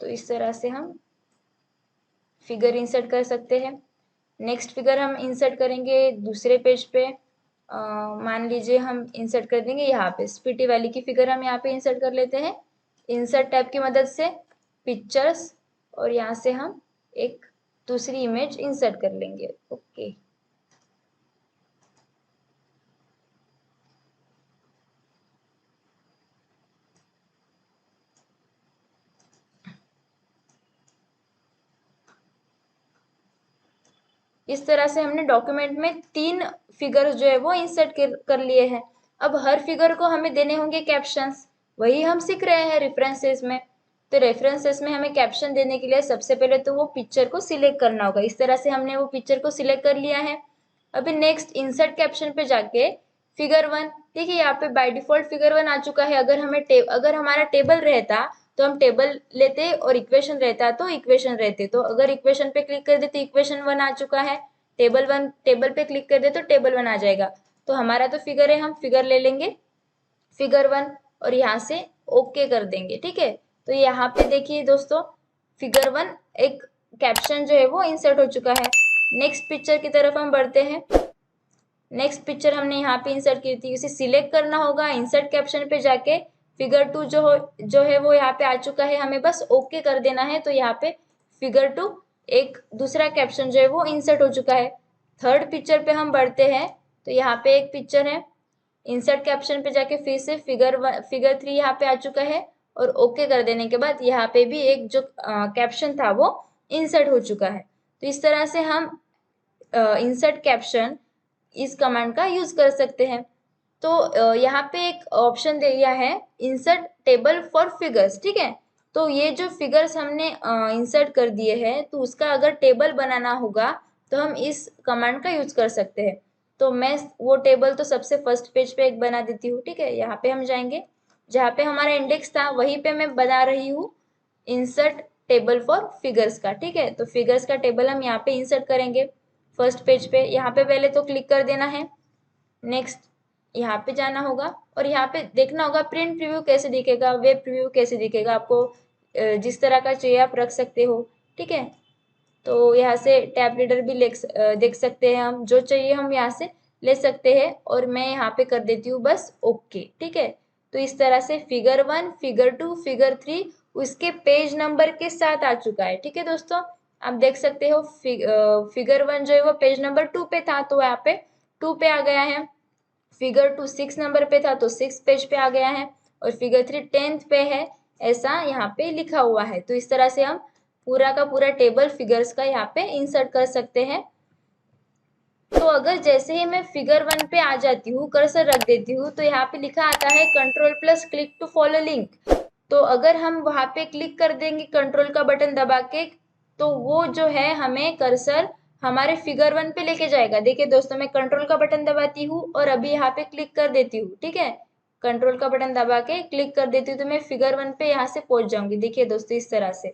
तो इस तरह से हम फिगर इंसर्ट कर सकते हैं। नेक्स्ट फिगर हम इंसर्ट करेंगे दूसरे पेज पे। मान लीजिए हम इंसर्ट कर देंगे यहाँ पे स्पीटी वैली की फिगर हम यहाँ पे इंसर्ट कर लेते हैं इंसर्ट टैब की मदद से, पिक्चर्स, और यहाँ से हम एक दूसरी इमेज इंसर्ट कर लेंगे। ओके, इस तरह से हमने डॉक्यूमेंट में 3 फिगर जो है वो इंसर्ट कर लिए हैं। अब हर फिगर को हमें देने होंगे कैप्शंस, वही हम सीख रहे हैं रेफरेंसेस में। तो रेफरेंसेस में हमें कैप्शन देने के लिए सबसे पहले तो वो पिक्चर को सिलेक्ट करना होगा। इस तरह से हमने वो पिक्चर को सिलेक्ट कर लिया है। अभी नेक्स्ट इंसर्ट कैप्शन पे जाके फिगर 1, देखिए यहाँ पे बाय डिफॉल्ट फिगर 1 आ चुका है। अगर हमारा टेबल रहता तो हम टेबल लेते, और इक्वेशन रहता तो इक्वेशन रहते। तो अगर इक्वेशन पे क्लिक कर दे तो इक्वेशन 1 आ चुका है, टेबल पे क्लिक कर दे तो टेबल 1 आ जाएगा। तो हमारा तो फिगर है, हम फिगर ले लेंगे फिगर 1 और यहाँ से ओके कर देंगे। ठीक है, तो यहाँ पे देखिए दोस्तों फिगर 1 एक कैप्शन जो है वो इंसर्ट हो चुका है। नेक्स्ट पिक्चर की तरफ हम बढ़ते हैं। नेक्स्ट पिक्चर हमने यहाँ पे इंसर्ट की थी, उसे सिलेक्ट करना होगा। इंसर्ट कैप्शन पे जाके फिगर 2 जो है वो यहाँ पे आ चुका है, हमें बस ओके कर देना है। तो यहाँ पे फिगर 2 एक दूसरा कैप्शन जो है वो इंसर्ट हो चुका है। थर्ड पिक्चर पे हम बढ़ते हैं, तो यहाँ पे एक पिक्चर है, इंसर्ट कैप्शन पे जाके फिर से फिगर 3 यहाँ पे आ चुका है, और ओके कर देने के बाद यहाँ पे भी एक जो कैप्शन था वो इंसर्ट हो चुका है। तो इस तरह से हम इंसर्ट कैप्शन इस कमांड का यूज कर सकते हैं। तो यहाँ पे एक ऑप्शन दे दिया है इंसर्ट टेबल फॉर फिगर्स। ठीक है, तो ये जो फिगर्स हमने इंसर्ट कर दिए हैं, तो उसका अगर टेबल बनाना होगा तो हम इस कमांड का यूज कर सकते हैं। तो मैं वो टेबल तो सबसे फर्स्ट पेज पे एक बना देती हूँ। ठीक है, यहाँ पे हम जाएंगे, जहाँ पे हमारा इंडेक्स था वहीं पे मैं बना रही हूँ इंसर्ट टेबल फॉर फिगर्स का। ठीक है, तो फिगर्स का टेबल हम यहाँ पे इंसर्ट करेंगे फर्स्ट पेज पे। यहाँ पे पहले तो क्लिक कर देना है। नेक्स्ट यहाँ पे जाना होगा, और यहाँ पे देखना होगा प्रिंट प्रीव्यू कैसे दिखेगा, वेब प्रीव्यू कैसे दिखेगा। आपको जिस तरह का चाहिए आप रख सकते हो। ठीक है, तो यहाँ से टैब रीडर भी देख सकते हैं, हम जो चाहिए हम यहाँ से ले सकते हैं। और मैं यहाँ पे कर देती हूँ बस ओके। ठीक है, तो इस तरह से फिगर 1 फिगर 2 फिगर 3 उसके पेज नंबर के साथ आ चुका है। ठीक है दोस्तों, आप देख सकते हो फिगर 1 जो है वो पेज नंबर 2 पे था, तो यहाँ पे 2 पे आ गया है। फिगर 2 6 नंबर पे था तो 6 पेज पे आ गया है, और फिगर 3 10th पे है, ऐसा यहाँ पे लिखा हुआ है। तो इस तरह से हम पूरा का पूरा टेबल फिगर्स का यहाँ पे इंसर्ट कर सकते हैं। तो अगर जैसे ही मैं फिगर 1 पे आ जाती हूँ, कर्सर रख देती हूँ, तो यहाँ पे लिखा आता है control plus click to follow link. तो अगर हम वहां पे क्लिक कर देंगे कंट्रोल का बटन दबा के, तो वो जो है हमें कर्सर हमारे फिगर 1 पे लेके जाएगा। देखिए दोस्तों, मैं कंट्रोल का बटन दबाती हूँ और अभी यहाँ पे क्लिक कर देती हूँ, ठीक है। कंट्रोल का बटन दबा के क्लिक कर देती हूँ तो मैं फिगर 1 पे यहाँ से पहुंच जाऊंगी। देखिए दोस्तों, इस तरह से।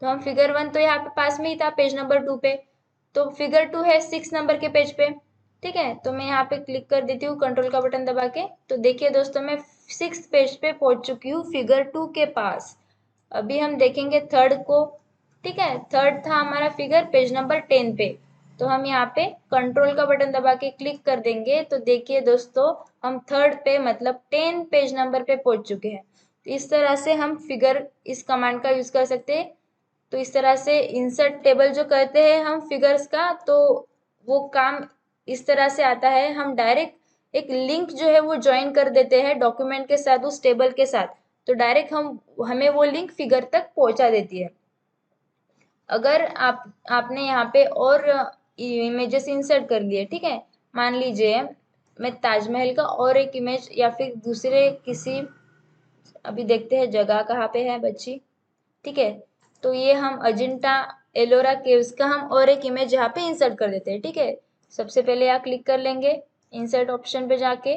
तो हम फिगर 1 तो यहाँ पे पास में ही था, पेज नंबर 2 पे। तो फिगर 2 है 6 नंबर के पेज पे, ठीक है। तो मैं यहाँ पे क्लिक कर देती हूँ कंट्रोल का बटन दबा के। तो देखिए दोस्तों, मैं 6 पेज पे पहुंच चुकी हूँ, फिगर 2 के पास। अभी हम देखेंगे थर्ड को, ठीक है। थर्ड था हमारा फिगर पेज नंबर 10 पे। तो हम यहाँ पे कंट्रोल का बटन दबा के क्लिक कर देंगे तो देखिए दोस्तों, हम थर्ड पे मतलब 10 पेज नंबर पे पहुंच चुके हैं। तो इस तरह से हम फिगर इस कमांड का यूज कर सकते हैं। तो इस तरह से इंसर्ट टेबल जो करते हैं हम फिगर्स का, तो वो काम इस तरह से आता है। हम डायरेक्ट एक लिंक जो है वो ज्वाइन कर देते हैं डॉक्यूमेंट के साथ, उस टेबल के साथ। तो डायरेक्ट हमें वो लिंक फिगर तक पहुंचा देती है। अगर आपने यहाँ पे और इमेजेस इंसर्ट कर लिए, ठीक है। मान लीजिए मैं ताजमहल का और एक इमेज या फिर दूसरे किसी, अभी देखते हैं जगह कहाँ पे है बच्ची, ठीक है। तो ये हम अजिंठा एलोरा केव्स का हम और एक इमेज यहाँ पे इंसर्ट कर देते हैं, ठीक है। सबसे पहले यहाँ क्लिक कर लेंगे, इंसर्ट ऑप्शन पे जाके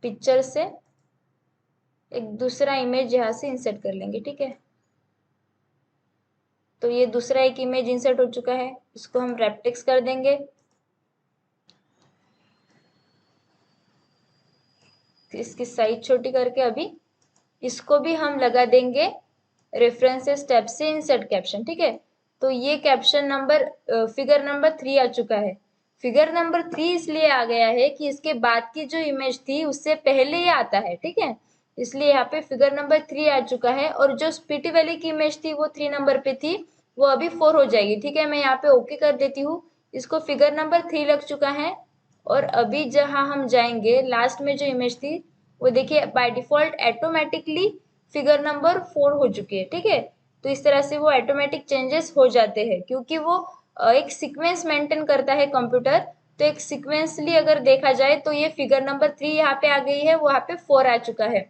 पिक्चर से एक दूसरा इमेज यहाँ से इंसर्ट कर लेंगे, ठीक है। तो ये दूसरा एक इमेज इंसर्ट हो चुका है, इसको हम रैप टेक्स्ट कर देंगे। इसकी साइज छोटी करके अभी इसको भी हम लगा देंगे रेफरेंसेस टैब से इंसर्ट कैप्शन, ठीक है। तो ये कैप्शन नंबर फिगर नंबर 3 आ चुका है। फिगर नंबर 3 इसलिए आ गया है कि इसके बाद की जो इमेज थी उससे पहले ये आता है, ठीक है। इसलिए यहाँ पे फिगर नंबर 3 आ चुका है, और जो स्पीटी वैली की इमेज थी वो 3 नंबर पे थी, वो अभी 4 हो जाएगी, ठीक है। मैं यहाँ पे ओके कर देती हूँ। इसको फिगर नंबर 3 लग चुका है। और अभी जहाँ हम जाएंगे लास्ट में जो इमेज थी, वो देखिए by default automatically figure number 4 हो चुकी है, ठीक है। तो इस तरह से वो ऑटोमेटिक चेंजेस हो जाते हैं, क्योंकि वो एक सीक्वेंस मेंटेन करता है कंप्यूटर। तो एक सीक्वेंसली अगर देखा जाए तो ये फिगर नंबर 3 यहाँ पे आ गई है, वहाँ पे 4 आ चुका है।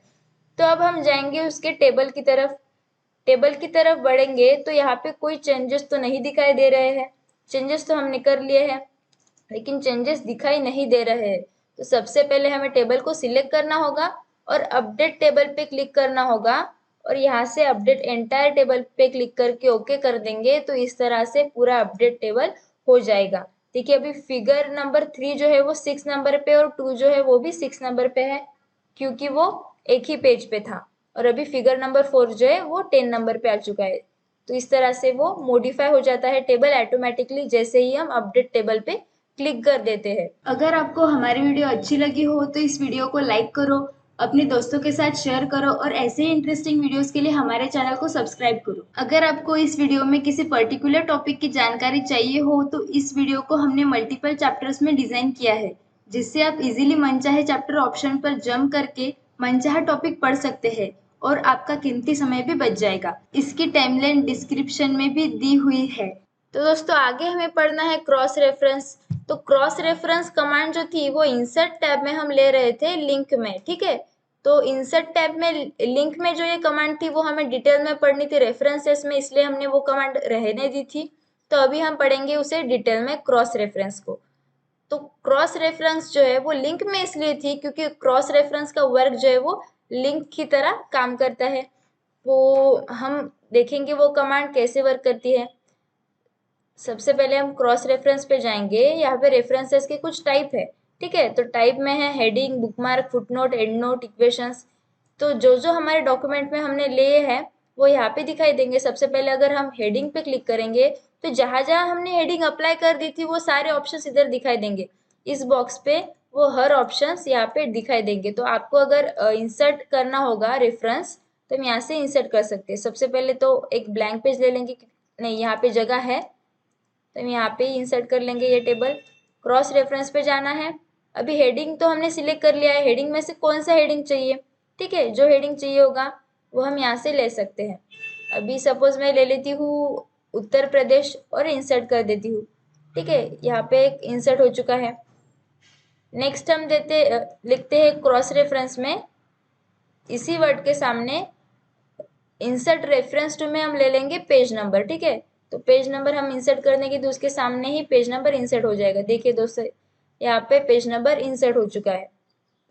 तो अब हम जाएंगे उसके टेबल की तरफ। टेबल की तरफ बढ़ेंगे तो यहाँ पे कोई चेंजेस तो नहीं दिखाई दे रहे हैं। चेंजेस तो हमने कर लिए हैं, लेकिन चेंजेस दिखाई नहीं दे रहे हैं। तो सबसे पहले हमें टेबल को सिलेक्ट करना होगा और अपडेट टेबल पे क्लिक करना होगा, और यहाँ से अपडेट एंटायर टेबल पे क्लिक करके ओके कर देंगे। तो इस तरह से पूरा अपडेट टेबल हो जाएगा। देखिए अभी फिगर नंबर 3 जो है वो 6 नंबर पे और 2 जो है वो भी 6 नंबर पे है, क्योंकि वो एक ही पेज पे था। और अभी फिगर नंबर 4 जो है वो 10 नंबर पे आ चुका है। तो इस तरह से वो मॉडिफाई हो जाता है टेबल ऑटोमेटिकली, जैसे ही हम अपडेट टेबल पे क्लिक कर देते हैं। अगर आपको हमारी वीडियो अच्छी लगी हो तो इस वीडियो को लाइक करो, अपने दोस्तों के साथ शेयर करो, और ऐसे ही इंटरेस्टिंग वीडियोस के लिए हमारे चैनल को सब्सक्राइब करो। अगर आपको इस वीडियो में किसी पर्टिकुलर टॉपिक की जानकारी चाहिए हो तो इस वीडियो को हमने मल्टीपल चैप्टर्स में डिजाइन किया है, जिससे आप इजीली मनचाहे चैप्टर ऑप्शन पर जंप करके मनचाहा टॉपिक पढ़ सकते हैं, और आपका कीमती समय भी बच जाएगा। इसकी टाइमलाइन डिस्क्रिप्शन में भी दी हुई है। तो दोस्तों आगे हमें पढ़ना है क्रॉस रेफरेंस। तो क्रॉस रेफरेंस कमांड जो थी वो इंसर्ट टैब में हम ले रहे थे लिंक में, ठीक है। तो इंसर्ट टैब में लिंक में जो ये कमांड थी वो हमें डिटेल में पढ़नी थी रेफरेंसेस में, इसलिए हमने वो कमांड रहने दी थी। तो अभी हम पढ़ेंगे उसे डिटेल में, क्रॉस रेफरेंस को। तो क्रॉस रेफरेंस जो है वो लिंक में इसलिए थी क्योंकि क्रॉस रेफरेंस का वर्क जो है वो लिंक की तरह काम करता है। वो हम देखेंगे वो कमांड कैसे वर्क करती है। सबसे पहले हम क्रॉस रेफरेंस पे जाएंगे। यहाँ पे रेफरेंसेस के कुछ टाइप है, ठीक है। तो टाइप में है heading, bookmark, footnote, endnote, equations. तो जो जो हमारे डॉक्यूमेंट में हमने लिए हैं वो यहाँ पे दिखाई देंगे। सबसे पहले अगर हम हेडिंग पे क्लिक करेंगे तो जहां जहां हमने हेडिंग अप्लाई कर दी थी वो सारे ऑप्शंस इधर दिखाई देंगे। इस बॉक्स पे वो हर ऑप्शंस यहाँ पे दिखाई देंगे। तो आपको अगर इंसर्ट करना होगा रेफरेंस तो हम यहाँ से इंसर्ट कर सकते हैं। सबसे पहले तो एक ब्लैंक पेज ले लेंगे, नहीं यहाँ पे जगह है तो हम यहाँ पे इंसर्ट कर लेंगे ये टेबल। क्रॉस रेफरेंस पे जाना है। अभी हेडिंग तो हमने सिलेक्ट कर लिया है, हेडिंग में से कौन सा हेडिंग चाहिए, ठीक है। जो हेडिंग चाहिए होगा वो हम यहाँ से ले सकते हैं। अभी सपोज मैं ले लेती हूँ उत्तर प्रदेश और इंसर्ट कर देती हूँ, ठीक है। यहाँ पे एक इंसर्ट हो चुका है। नेक्स्ट हम लिखते हैं क्रॉस रेफरेंस में इसी वर्ड के सामने इंसर्ट रेफरेंस टू में हम ले लेंगे पेज नंबर। ठीक है, तो पेज नंबर हम इंसर्ट करने के तो उसके सामने ही पेज नंबर इंसर्ट हो जाएगा। देखिए दोस्तों, यहाँ पे पेज नंबर इंसर्ट हो चुका है।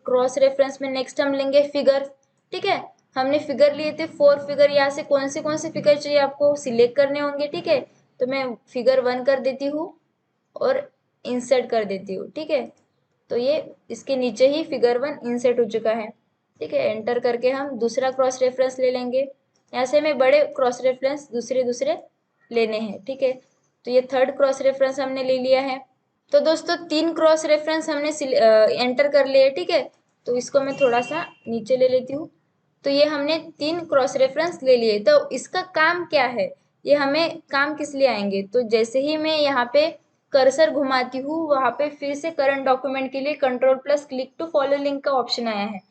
क्रॉस रेफरेंस में नेक्स्ट हम लेंगे फिगर। ठीक है, हमने फिगर लिए थे 4 फिगर। यहाँ से कौन से फिगर चाहिए आपको सिलेक्ट करने होंगे। ठीक है, तो मैं फिगर 1 कर देती हूँ और इंसर्ट कर देती हूँ। ठीक है, तो ये इसके नीचे ही फिगर 1 इंसर्ट हो चुका है। ठीक है, एंटर करके हम दूसरा क्रॉस रेफरेंस ले लेंगे। यहाँ से हमें बड़े क्रॉस रेफरेंस दूसरे दूसरे लेने हैं। ठीक है, तो ये थर्ड क्रॉस रेफरेंस हमने ले लिया है। तो दोस्तों 3 क्रॉस रेफरेंस हमने एंटर कर लिए। ठीक है, तो इसको मैं थोड़ा सा नीचे ले लेती हूँ। तो ये हमने 3 क्रॉस रेफरेंस ले लिए। तो इसका काम क्या है, ये हमें काम किस लिए आएंगे, तो जैसे ही मैं यहाँ पे कर्सर घुमाती हूँ वहां पे फिर से करंट डॉक्यूमेंट के लिए control plus click to follow link का ऑप्शन आया है।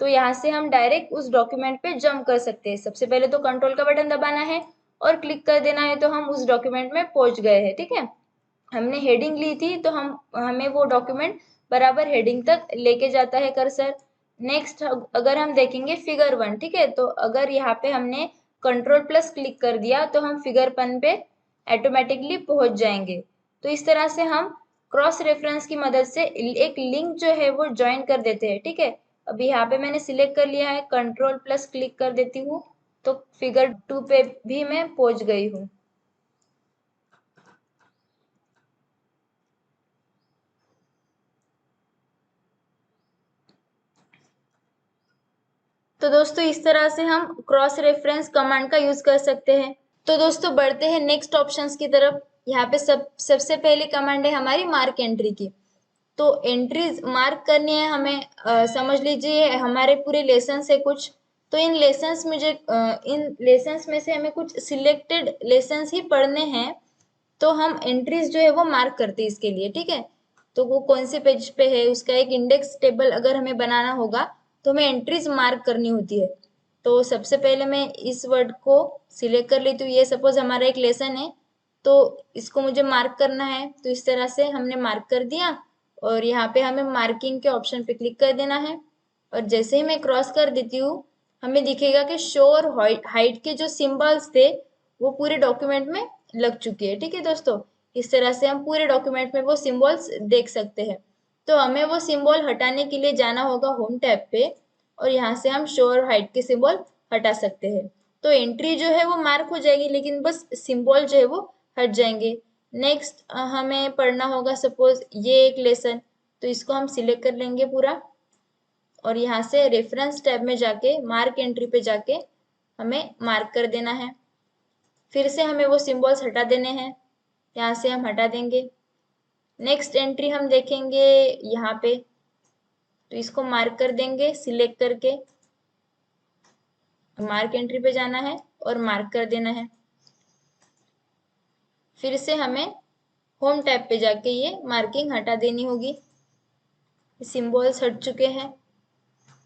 तो यहाँ से हम डायरेक्ट उस डॉक्यूमेंट पे जंप कर सकते हैं। सबसे पहले तो कंट्रोल का बटन दबाना है और क्लिक कर देना है, तो हम उस डॉक्यूमेंट में पहुंच गए हैं। ठीक है, हमने हेडिंग ली थी तो हमें वो डॉक्यूमेंट बराबर हेडिंग तक लेके जाता है कर्सर। नेक्स्ट अगर हम देखेंगे फिगर 1। ठीक है, तो अगर यहाँ पे हमने कंट्रोल प्लस क्लिक कर दिया तो हम फिगर 1 पे ऑटोमेटिकली पहुंच जाएंगे। तो इस तरह से हम क्रॉस रेफरेंस की मदद से एक लिंक जो है वो ज्वाइन कर देते हैं। ठीक है, अभी यहाँ पे मैंने सिलेक्ट कर लिया है, कंट्रोल प्लस क्लिक कर देती हूँ तो फिगर 2 पे भी मैं पहुंच गई हूँ। तो दोस्तों इस तरह से हम क्रॉस रेफरेंस कमांड का यूज कर सकते हैं। तो दोस्तों बढ़ते हैं नेक्स्ट ऑप्शंस की तरफ। यहाँ पे सबसे पहली कमांड है हमारी मार्क एंट्री की। तो एंट्रीज मार्क करनी है हमें। समझ लीजिए हमारे पूरे लेसन है कुछ, तो इन लेसन्स में से हमें कुछ सिलेक्टेड लेसन्स ही पढ़ने हैं। तो हम एंट्रीज जो है वो मार्क करते हैं इसके लिए। ठीक है, तो वो कौन से पेज पे है उसका एक इंडेक्स टेबल अगर हमें बनाना होगा तो हमें एंट्रीज मार्क करनी होती है। तो सबसे पहले मैं इस वर्ड को सिलेक्ट कर लेती हूँ। ये सपोज हमारा एक लेसन है तो इसको मुझे मार्क करना है। तो इस तरह से हमने मार्क कर दिया और यहाँ पे हमें मार्किंग के ऑप्शन पे क्लिक कर देना है। और जैसे ही मैं क्रॉस कर देती हूँ हमें दिखेगा कि शो और हाइट के जो सिंबल्स थे वो पूरे डॉक्यूमेंट में लग चुकी है। ठीक है दोस्तों, इस तरह से हम पूरे डॉक्यूमेंट में वो सिंबल्स देख सकते हैं। तो हमें वो सिंबल हटाने के लिए जाना होगा होम टैब पे और यहाँ से हम शो और हाइट के सिंबल हटा सकते हैं। तो एंट्री जो है वो मार्क हो जाएगी लेकिन बस सिंबल जो है वो हट जाएंगे। नेक्स्ट हमें पढ़ना होगा सपोज ये एक लेसन, तो इसको हम सिलेक्ट कर लेंगे पूरा और यहाँ से रेफरेंस टैब में जाके मार्क एंट्री पे जाके हमें मार्क कर देना है। फिर से हमें वो सिंबल्स हटा देने हैं, यहाँ से हम हटा देंगे। नेक्स्ट एंट्री हम देखेंगे यहाँ पे, तो इसको मार्क कर देंगे सिलेक्ट करके। मार्क एंट्री पे जाना है और मार्क कर देना है। फिर से हमें होम टैब पे जाके ये मार्किंग हटा देनी होगी। सिंबल्स हट चुके हैं।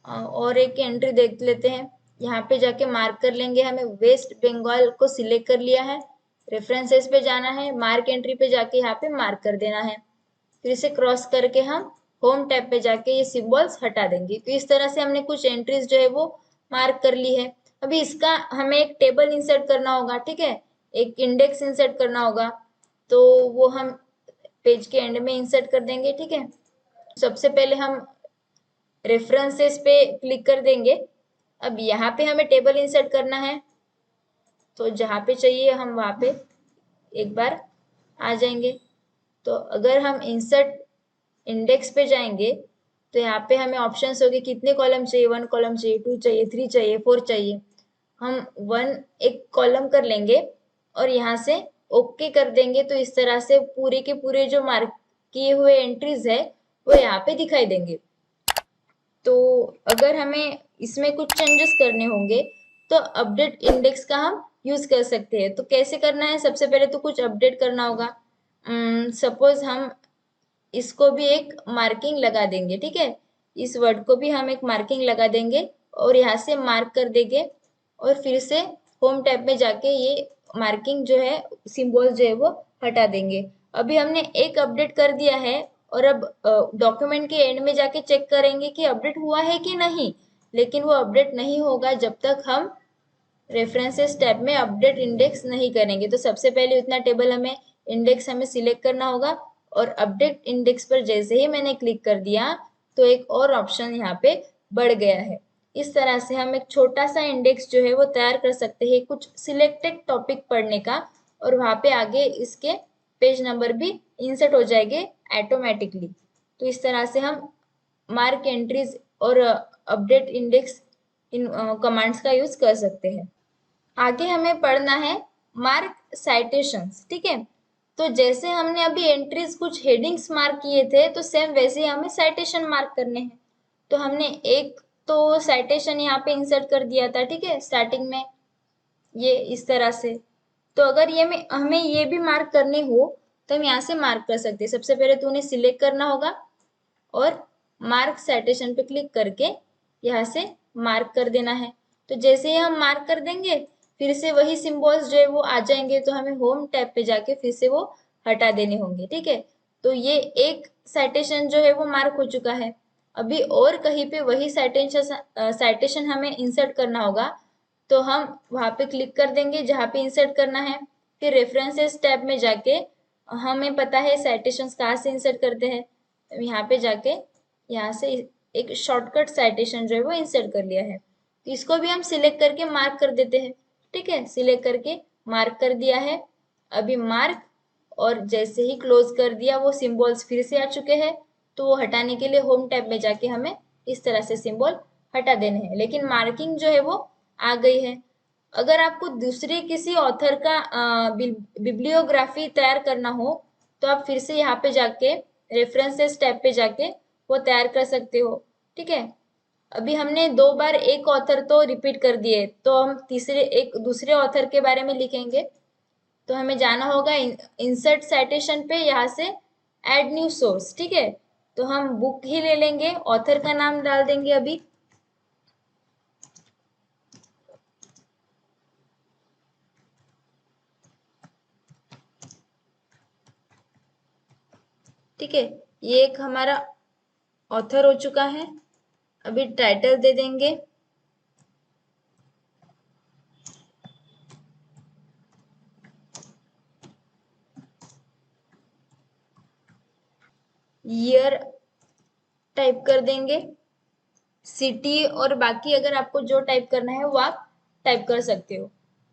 और एक एंट्री देख लेते हैं। यहाँ पे जाके मार्क कर लेंगे। हमें वेस्ट बंगाल को सिलेक्ट कर लिया है, रेफरेंसेस पे जाना है, मार्क एंट्री पे जाके यहाँ पे मार्क कर देना है। फिर से क्रॉस करके हम होम टैब पे जाके ये सिंबल्स हटा देंगे। तो इस तरह से हमने कुछ एंट्रीज जो है वो मार्क कर ली है। अभी इसका हमें एक टेबल इंसर्ट करना होगा। ठीक है, एक इंडेक्स इंसर्ट करना होगा, तो वो हम पेज के एंड में इंसर्ट कर देंगे। ठीक है, सबसे पहले हम रेफरेंसेस पे क्लिक कर देंगे। अब यहाँ पे हमें टेबल इंसर्ट करना है, तो जहाँ पे चाहिए हम वहाँ पे एक बार आ जाएंगे। तो अगर हम इंसर्ट इंडेक्स पे जाएंगे तो यहाँ पे हमें ऑप्शंस होंगे कितने कॉलम चाहिए, 1 कॉलम चाहिए, 2 चाहिए, 3 चाहिए, 4 चाहिए। हम 1 एक कॉलम कर लेंगे और यहाँ से ओके कर देंगे। तो इस तरह से पूरे के पूरे जो मार्क किए हुए एंट्रीज है वो यहाँ पे दिखाई देंगे। तो अगर हमें इसमें कुछ चेंजेस करने होंगे तो अपडेट इंडेक्स का हम यूज कर सकते हैं। तो कैसे करना है, सबसे पहले तो कुछ अपडेट करना होगा। सपोज हम इसको भी एक मार्किंग लगा देंगे। ठीक है, इस वर्ड को भी हम एक मार्किंग लगा देंगे और यहाँ से मार्क कर देंगे और फिर से होम टैब में जाके ये मार्किंग जो है सिंबल जो है वो हटा देंगे। अभी हमने एक अपडेट कर दिया है और अब डॉक्यूमेंट के एंड में जाके चेक करेंगे कि अपडेट हुआ है कि नहीं, लेकिन वो अपडेट नहीं होगा जब तक हम रेफरेंसेस टैब में अपडेट इंडेक्स नहीं करेंगे। तो सबसे पहले उतना टेबल हमें सिलेक्ट करना होगा, और अपडेट इंडेक्स पर जैसे ही मैंने क्लिक कर दिया तो एक और ऑप्शन यहाँ पे बढ़ गया है। इस तरह से हम एक छोटा सा इंडेक्स जो है वो तैयार कर सकते हैं कुछ सिलेक्टेड टॉपिक पढ़ने का, और वहाँ पे आगे इसके पेज नंबर भी इंसर्ट हो जाएंगे ऑटोमेटिकली। तो इस तरह से हम मार्क एंट्रीज और अपडेट इंडेक्स इन कमांड्स का यूज कर सकते हैं। आगे हमें पढ़ना है मार्क साइटेशंस, ठीक है। तो जैसे हमने अभी एंट्रीज कुछ हेडिंग्स मार्क किए थे, तो सेम वैसे ही हमें साइटेशन मार्क करने हैं। तो हमने एक तो साइटेशन यहाँ पे इंसर्ट कर दिया था, ठीक है, स्टार्टिंग में ये इस तरह से। तो अगर ये में हमें ये भी मार्क करने हो तो हम यहाँ से मार्क कर सकते हैं। सबसे पहले तो उन्हें सिलेक्ट करना होगा और मार्क साइटेशन पे क्लिक करके यहाँ से मार्क कर देना है। तो जैसे ही हम मार्क कर देंगे फिर से वही सिंबल्स जो है वो आ जाएंगे, तो हमें होम टैब पे जाके फिर से वो हटा देने होंगे, ठीक है। तो ये एक साइटेशन जो है वो मार्क हो चुका है। अभी और कहीं पे वही साइटेशन हमें इंसर्ट करना होगा, तो हम वहाँ पे क्लिक कर देंगे जहाँ पे इंसर्ट करना है। फिर रेफरेंसेस टैब में जाके हमें पता है साइटेशंस कहाँ से इंसर्ट करते हैं, यहाँ पे जाके यहाँ से एक शॉर्टकट साइटेशन जो है वो इंसर्ट कर लिया है। तो इसको भी हम सिलेक्ट करके मार्क कर देते हैं, ठीक है। सिलेक्ट करके मार्क कर दिया है। अभी मार्क और जैसे ही क्लोज कर दिया वो सिंबल्स फिर से आ चुके हैं। तो वो हटाने के लिए होम टैब में जाके हमें इस तरह से सिंबल हटा देने हैं, लेकिन मार्किंग जो है वो आ गई है। अगर आपको दूसरे किसी ऑथर का बिब्लियोग्राफी तैयार करना हो तो आप फिर से यहाँ पे जाके रेफरेंसेस टैब पे जाके वो तैयार कर सकते हो, ठीक है। अभी हमने 2 बार एक ऑथर तो रिपीट कर दिए, तो हम एक दूसरे ऑथर के बारे में लिखेंगे। तो हमें जाना होगा इंसर्ट साइटेशन पे, यहाँ से ऐड न्यू सोर्स, ठीक है। तो हम बुक ही ले लेंगे, ऑथर का नाम डाल देंगे अभी, ठीक है। ये एक हमारा ऑथर हो चुका है। अभी टाइटल दे देंगे ईयर, टाइप कर देंगे सिटी, और बाकी अगर आपको जो टाइप करना है वो आप टाइप कर सकते हो।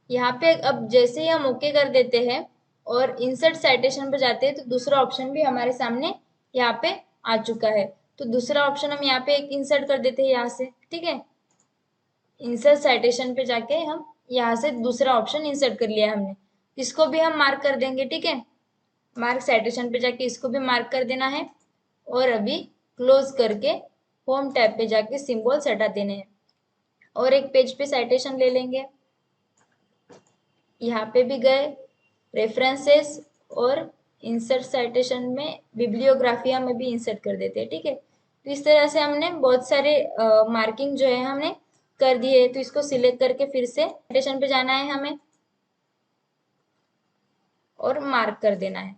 यहाँ पे अब जैसे ही हम ओके कर देते हैं और इंसर्ट साइटेशन पे जाते हैं तो दूसरा ऑप्शन भी हमारे सामने यहाँ पे आ चुका है। तो दूसरा ऑप्शन हम यहाँ पे एक इंसर्ट कर देते हैं यहाँ से, ठीक है। इंसर्ट साइटेशन पे जाके हम यहाँ से दूसरा ऑप्शन इंसर्ट कर लिया हमने, इसको भी हम मार्क कर देंगे, ठीक है। मार्क साइटेशन पे जाके इसको भी मार्क कर देना है, और अभी क्लोज करके होम टैब पे जाके सिंबल्स हटा देने हैं, और एक पेज पे साइटेशन ले लेंगे। यहाँ पे भी गए रेफरेंसेस और इंसर्ट साइटेशन में बिब्लियोग्राफिया में भी इंसर्ट कर देते हैं, ठीक है। तो इस तरह से हमने बहुत सारे मार्किंग जो है हमने कर दिए है। तो इसको सिलेक्ट करके फिर से साइटेशन पे जाना है हमें और मार्क कर देना है,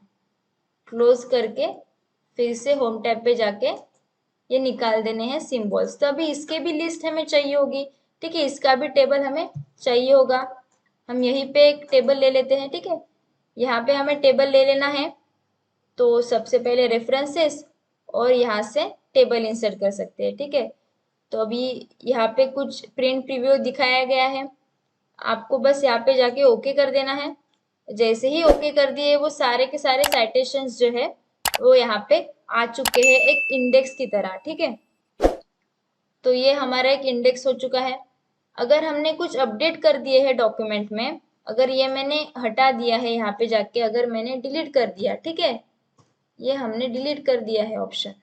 क्लोज करके फिर से होम टैब पे जाके ये निकाल देने हैं सिंबल्स। तो अभी इसके भी लिस्ट हमें चाहिए होगी, ठीक है, इसका भी टेबल हमें चाहिए होगा। हम यहीं पे एक टेबल ले लेते हैं, ठीक है। यहाँ पे हमें टेबल ले लेना है, तो सबसे पहले रेफरेंसेस और यहाँ से टेबल इंसर्ट कर सकते हैं, ठीक है। तो अभी यहाँ पे कुछ प्रिंट प्रीव्यू दिखाया गया है, आपको बस यहाँ पे जाके ओके कर देना है। जैसे ही ओके कर दिए वो सारे के सारे साइटेशंस जो है वो यहाँ पे आ चुके हैं एक इंडेक्स की तरह, ठीक है। तो ये हमारा एक इंडेक्स हो चुका है। अगर हमने कुछ अपडेट कर दिए है डॉक्यूमेंट में, अगर ये मैंने हटा दिया है यहाँ पे जाके, अगर मैंने डिलीट कर दिया, ठीक है, ये हमने डिलीट कर दिया है ऑप्शन,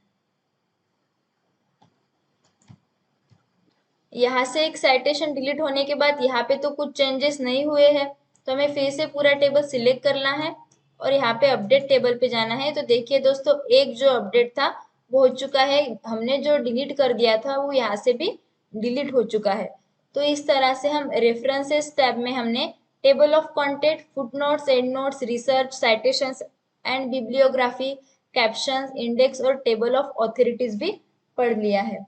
यहाँ से एक साइटेशन डिलीट होने के बाद यहाँ पे तो कुछ चेंजेस नहीं हुए हैं, तो हमें फिर से पूरा टेबल सिलेक्ट करना है और यहाँ पे अपडेट टेबल पे जाना है। तो देखिए दोस्तों, एक जो अपडेट था वो हो चुका है, हमने जो डिलीट कर दिया था वो यहाँ से भी डिलीट हो चुका है। तो इस तरह से हम रेफरेंसेस टैब में हमने table of content, footnotes, and notes, research, citations and bibliography, captions, index और टेबल ऑफ ऑथोरिटीज भी पढ़ लिया है।